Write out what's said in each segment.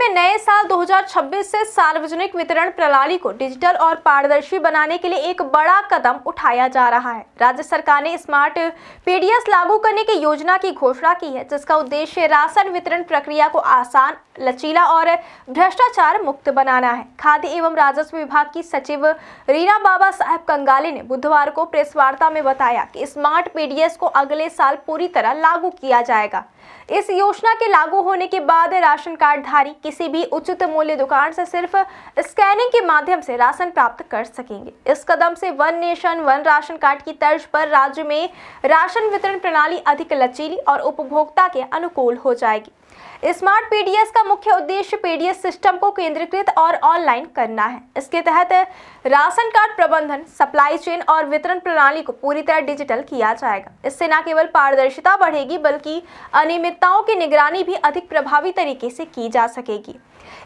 में नए साल 2026 से सार्वजनिक वितरण प्रणाली को डिजिटल और पारदर्शी बनाने के लिए एक बड़ा कदम उठाया जा रहा है। राज्य सरकार ने स्मार्ट पीडीएस लागू करने की योजना की घोषणा की है, जिसका उद्देश्य राशन वितरण प्रक्रिया को आसान, लचीला और भ्रष्टाचार मुक्त बनाना है। खाद्य एवं राजस्व विभाग की सचिव रीना बाबा साहेब कंगाले ने बुधवार को प्रेस वार्ता में बताया कि स्मार्ट पीडीएस को अगले साल पूरी तरह लागू किया जाएगा। इस योजना के लागू होने के बाद राशन कार्ड धारी किसी भी उचित मूल्य दुकान से सिर्फ स्कैनिंग के माध्यम से राशन प्राप्त कर सकेंगे। इस कदम से one nation one ration card की तर्ज पर राज्य में राशन वितरण प्रणाली अधिक लचीली और उपभोक्ता के अनुकूल हो जाएगी। स्मार्ट पीडीएस का मुख्य उद्देश्य पीडीएस सिस्टम को केंद्रीकृत और ऑनलाइन करना है। इसके तहत राशन कार्ड प्रबंधन, सप्लाई चेन और वितरण प्रणाली को पूरी तरह डिजिटल किया जाएगा। इससे न केवल पारदर्शिता बढ़ेगी, बल्कि अनियमितताओं की निगरानी भी अधिक प्रभावी तरीके से की जा सकेगी।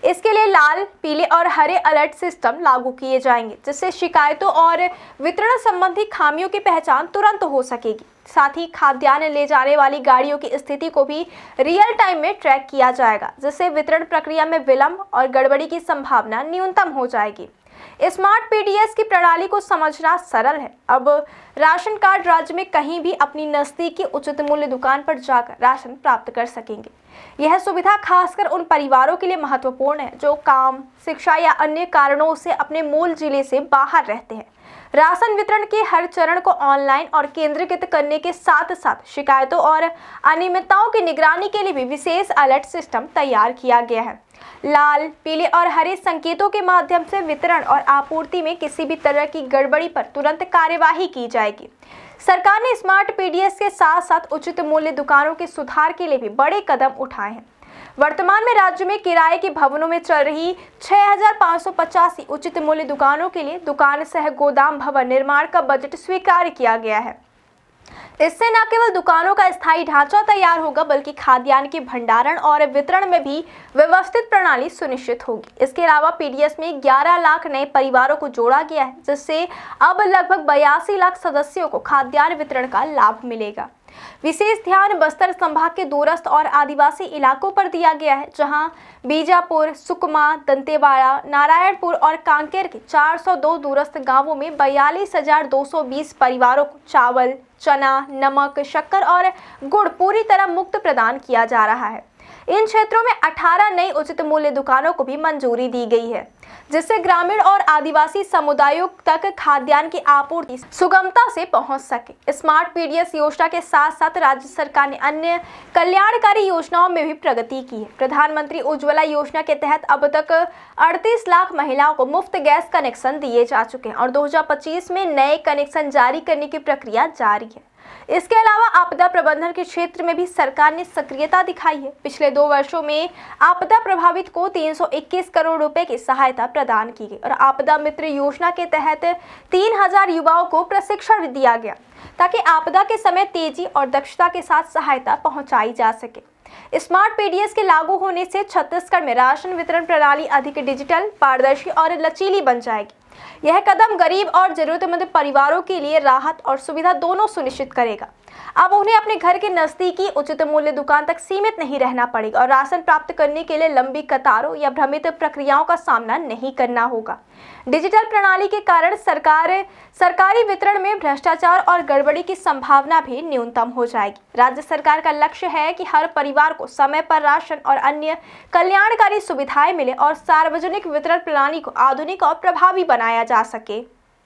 इसके लिए लाल, पीले और हरे अलर्ट सिस्टम लागू किए जाएंगे, जिससे शिकायतों और वितरण संबंधी खामियों की पहचान तुरंत हो सकेगी। साथ ही खाद्यान्न ले जाने वाली गाड़ियों की स्थिति को भी रियल टाइम में ट्रैक किया जाएगा, जिससे वितरण प्रक्रिया में विलंब और गड़बड़ी की संभावना न्यूनतम हो जाएगी। स्मार्ट पीडीएस की प्रणाली को समझना सरल है। अब राशन कार्ड राज्य में कहीं भी अपनी नजदीकी उचित मूल्य दुकान पर जाकर राशन प्राप्त कर सकेंगे। यह सुविधा खासकर उन परिवारों के लिए महत्वपूर्ण है जो काम, शिक्षा या अन्य कारणों से अपने मूल जिले से बाहर रहते हैं। राशन वितरण के हर चरण को ऑनलाइन और केंद्रीकृत करने के साथ साथ शिकायतों और अनियमितताओं की निगरानी के लिए भी विशेष अलर्ट सिस्टम तैयार किया गया है। लाल, पीले और हरे संकेतों के माध्यम से वितरण और आपूर्ति में किसी भी तरह की गड़बड़ी पर तुरंत कार्यवाही की जाएगी। सरकार ने स्मार्ट पीडीएस के साथ साथ उचित मूल्य दुकानों के सुधार के लिए भी बड़े कदम उठाए हैं। वर्तमान में राज्य में किराए के भवनों में चल रही 6585 उचित मूल्य दुकानों के लिए दुकान सह गोदाम भवन निर्माण का बजट स्वीकार किया गया है। इससे न केवल दुकानों का स्थायी ढांचा तैयार होगा, बल्कि खाद्यान्न के भंडारण और वितरण में भी व्यवस्थित प्रणाली सुनिश्चित होगी। इसके अलावा पीडीएस में 11 लाख नए परिवारों को जोड़ा गया है, जिससे अब लगभग 82 लाख सदस्यों को खाद्यान्न वितरण का लाभ मिलेगा। विशेष ध्यान बस्तर संभाग के दूरस्थ और आदिवासी इलाकों पर दिया गया है, जहां बीजापुर, सुकमा, दंतेवाड़ा, नारायणपुर और कांकेर के 402 दूरस्थ गांवों में 42,220 परिवारों को चावल, चना, नमक, शक्कर और गुड़ पूरी तरह मुफ्त प्रदान किया जा रहा है। इन क्षेत्रों में 18 नई उचित मूल्य दुकानों को भी मंजूरी दी गई है, जिससे ग्रामीण और आदिवासी समुदायों तक खाद्यान्न की आपूर्ति सुगमता से पहुंच सके। स्मार्ट पीडीएस योजना के साथ साथ राज्य सरकार ने अन्य कल्याणकारी योजनाओं में भी प्रगति की है। प्रधानमंत्री उज्ज्वला योजना के तहत अब तक 38 लाख महिलाओं को मुफ्त गैस कनेक्शन दिए जा चुके हैं और 2025 में नए कनेक्शन जारी करने की प्रक्रिया जारी है। इसके अलावा आपदा प्रबंधन के क्षेत्र में भी सरकार ने सक्रियता दिखाई है। पिछले 2 वर्षों में आपदा प्रभावित को 321 करोड़ रुपए की सहायता प्रदान की गई और आपदा मित्र योजना के तहत 3000 युवाओं को प्रशिक्षण दिया गया, ताकि आपदा के समय तेजी और दक्षता के साथ सहायता पहुंचाई जा सके। स्मार्ट पीडीएस के लागू होने से छत्तीसगढ़ में राशन वितरण प्रणाली अधिक डिजिटल, पारदर्शी और लचीली बन जाएगी। यह कदम गरीब और जरूरतमंद परिवारों के लिए राहत और सुविधा दोनों सुनिश्चित करेगा। अब उन्हें अपने घर के नजदीकी उचित मूल्य दुकान तक सीमित नहीं रहना पड़ेगा और राशन प्राप्त करने के लिए लंबी कतारों या भ्रमित प्रक्रियाओं का सामना नहीं करना होगा। डिजिटल प्रणाली के कारण सरकारी वितरण में भ्रष्टाचार और गड़बड़ी की संभावना भी न्यूनतम हो जाएगी। राज्य सरकार का लक्ष्य है कि हर परिवार को समय पर राशन और अन्य कल्याणकारी सुविधाएं मिले और सार्वजनिक वितरण प्रणाली को आधुनिक और प्रभावी बनाया जा सके।